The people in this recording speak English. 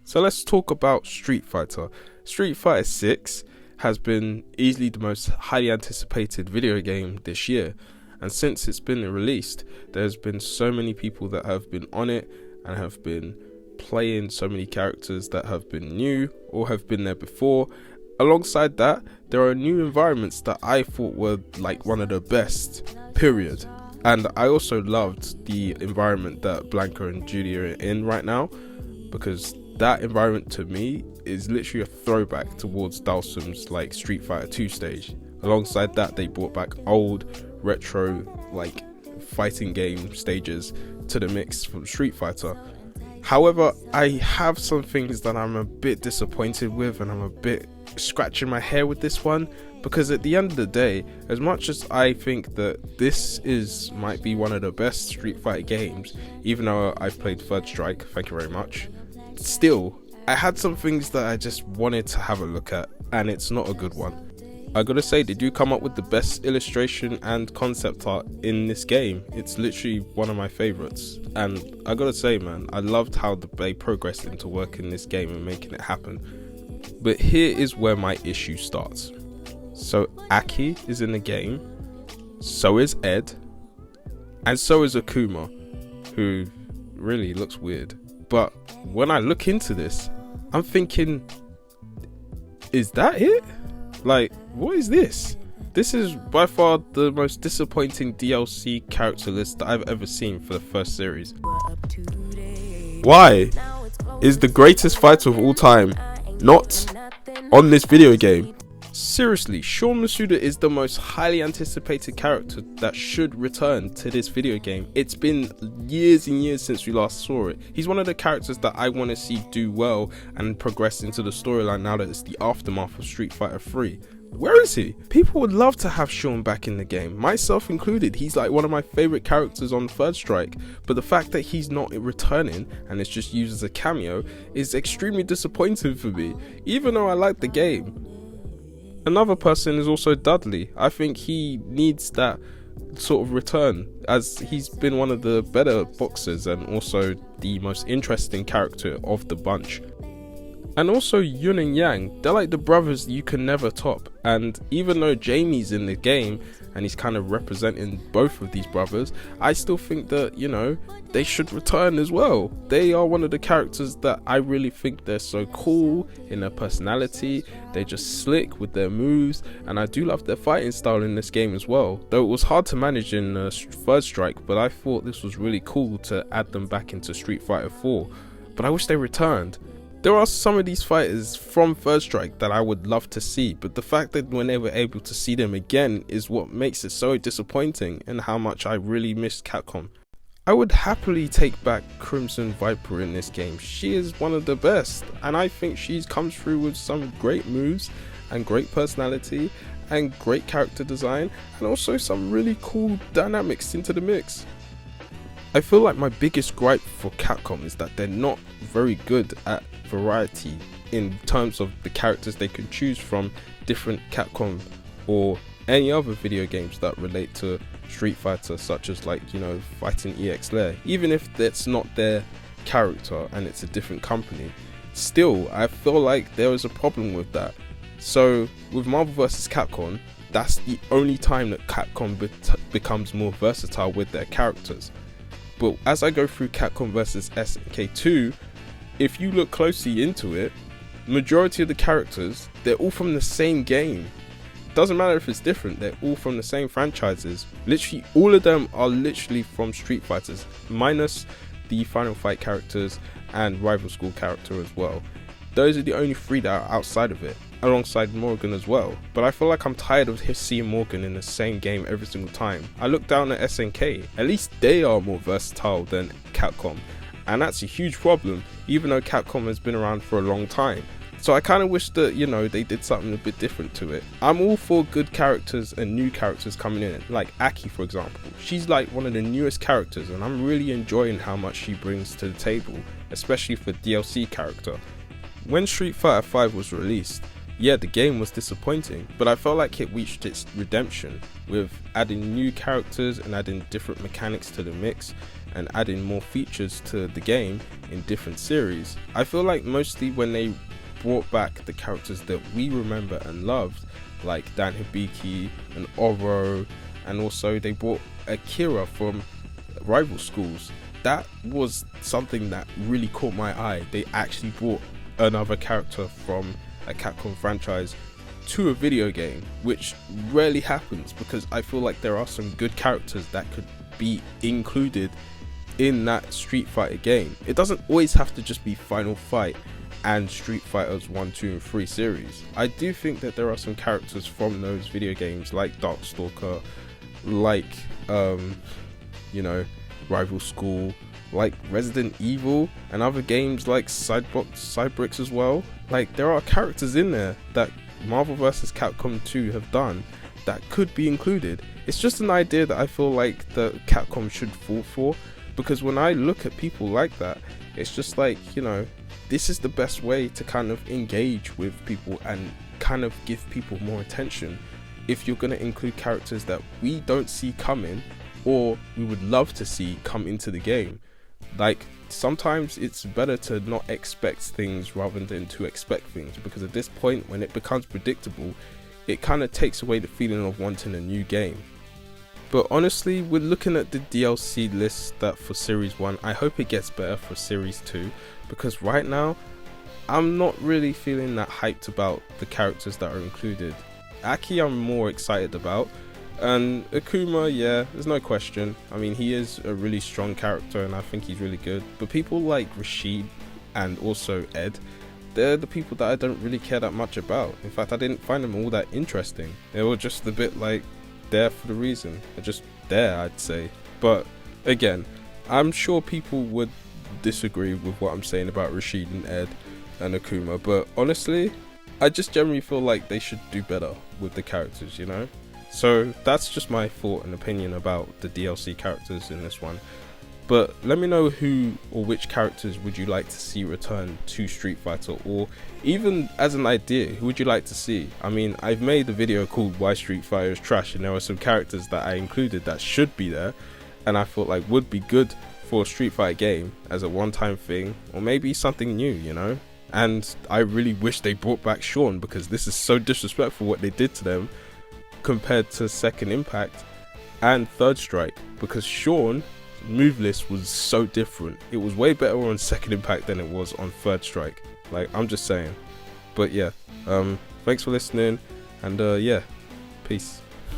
So let's talk about Street Fighter. Street Fighter 6 has been easily the most highly anticipated video game this year. And since it's been released, there's been so many people that have been on it and have been playing so many characters that have been new or have been there before. Alongside that, there are new environments that I thought were like one of the best, period. And I also loved the environment that Blanca and Judy are in right now, because that environment to me is literally a throwback towards Dhalsim's like Street Fighter 2 stage. Alongside that, they brought back old retro like fighting game stages to the mix from Street Fighter. However, I have some things that I'm a bit disappointed with, and I'm a bit scratching my hair with this one, because at the end of the day, as much as I think that this might be one of the best Street Fighter games, even though I've played Third Strike, thank you very much, still, I had some things that I just wanted to have a look at, and it's not a good one. I gotta say, they do come up with the best illustration and concept art in this game. It's literally one of my favorites, and I gotta say, man, I loved how they progressed into working this game and making it happen. But here is where my issue starts. So Aki is in the game, so is Ed, and so is Akuma, who really looks weird. But when I look into this, I'm thinking, is that it? Like, what is this? This is by far the most disappointing DLC character list that I've ever seen for the first series. Why is the greatest fighter of all time not on this video game? Seriously, Sean Masuda is the most highly anticipated character that should return to this video game. It's been years and years since we last saw it. He's one of the characters that I want to see do well and progress into the storyline now that it's the aftermath of Street Fighter 3. Where is he? People would love to have Sean back in the game, myself included. He's like one of my favorite characters on Third Strike, but the fact that he's not returning and it's just used as a cameo is extremely disappointing for me, even though I like the game. Another person is also Dudley. I think he needs that sort of return, as he's been one of the better boxers and also the most interesting character of the bunch. And also Yun and Yang, they're like the brothers you can never top, and even though Jamie's in the game and he's kind of representing both of these brothers, I still think that, you know, they should return as well. They are one of the characters that I really think they're so cool in their personality, they're just slick with their moves, and I do love their fighting style in this game as well. Though it was hard to manage in Third Strike, but I thought this was really cool to add them back into Street Fighter 4, but I wish they returned. There are some of these fighters from Third Strike that I would love to see, but the fact that when they were able to see them again is what makes it so disappointing, and how much I really missed Capcom. I would happily take back Crimson Viper in this game. She is one of the best, and I think she comes through with some great moves and great personality and great character design, and also some really cool dynamics into the mix. I feel like my biggest gripe for Capcom is that they're not very good at variety in terms of the characters they can choose from different Capcom or any other video games that relate to Street Fighter, such as like, you know, fighting EX Lair. Even if that's not their character and it's a different company, still I feel like there is a problem with that. So with Marvel vs. Capcom, that's the only time that Capcom becomes more versatile with their characters. But as I go through Capcom vs SNK 2, if you look closely into it, majority of the characters, they're all from the same game. Doesn't matter if it's different, they're all from the same franchises. Literally all of them are literally from Street Fighters, minus the Final Fight characters and Rival School character as well. Those are the only three that are outside of it, alongside Morgan as well. But I feel like I'm tired of seeing Morgan in the same game every single time. I look down at SNK, at least they are more versatile than Capcom, and that's a huge problem, even though Capcom has been around for a long time. So I kind of wish that, you know, they did something a bit different to it. I'm all for good characters and new characters coming in, like Aki for example. She's like one of the newest characters, and I'm really enjoying how much she brings to the table, especially for DLC character. When Street Fighter 5 was released, Yeah, the game was disappointing, but I felt like it reached its redemption with adding new characters and adding different mechanics to the mix and adding more features to the game in different series. I feel like mostly when they brought back the characters that we remember and loved, like Dan Hibiki and Oro, and also they brought Akira from Rival Schools. That was something that really caught my eye. They actually brought another character from a Capcom franchise to a video game, which rarely happens because I feel like there are some good characters that could be included in that Street Fighter game. It doesn't always have to just be Final Fight and Street Fighters 1, 2 and 3 series. I do think that there are some characters from those video games like Darkstalker, like Rival School, like Resident Evil and other games like Cybrix as well. Like, there are characters in there that Marvel vs. Capcom 2 have done that could be included. It's just an idea that I feel like the Capcom should fall for, because when I look at people like that, it's just like, this is the best way to kind of engage with people and kind of give people more attention. If you're going to include characters that we don't see coming or we would love to see come into the game, like, sometimes it's better to not expect things rather than to expect things, because at this point, when it becomes predictable, it kind of takes away the feeling of wanting a new game. But honestly, we're looking at the DLC list that for Series 1, I hope it gets better for Series 2, because right now, I'm not really feeling that hyped about the characters that are included. Aki I'm more excited about, and Akuma, yeah, there's no question. I mean, he is a really strong character and I think he's really good, but people like Rashid and also Ed, they're the people that I don't really care that much about. In fact, I didn't find them all that interesting. They were just a bit like there for the reason. They're just there, I'd say. But again, I'm sure people would disagree with what I'm saying about Rashid and Ed and Akuma, but honestly, I just generally feel like they should do better with the characters, So that's just my thought and opinion about the DLC characters in this one. But let me know who or which characters would you like to see return to Street Fighter, or even as an idea, who would you like to see? I mean, I've made a video called Why Street Fighter is Trash, and there were some characters that I included that should be there and I thought like would be good for a Street Fighter game as a one-time thing, or maybe something new, And I really wish they brought back Sean, because this is so disrespectful what they did to them compared to Second Impact and Third Strike, because Sean move list was so different. It was way better on Second Impact than it was on Third Strike. Like, I'm just saying. But yeah, thanks for listening, and yeah, peace.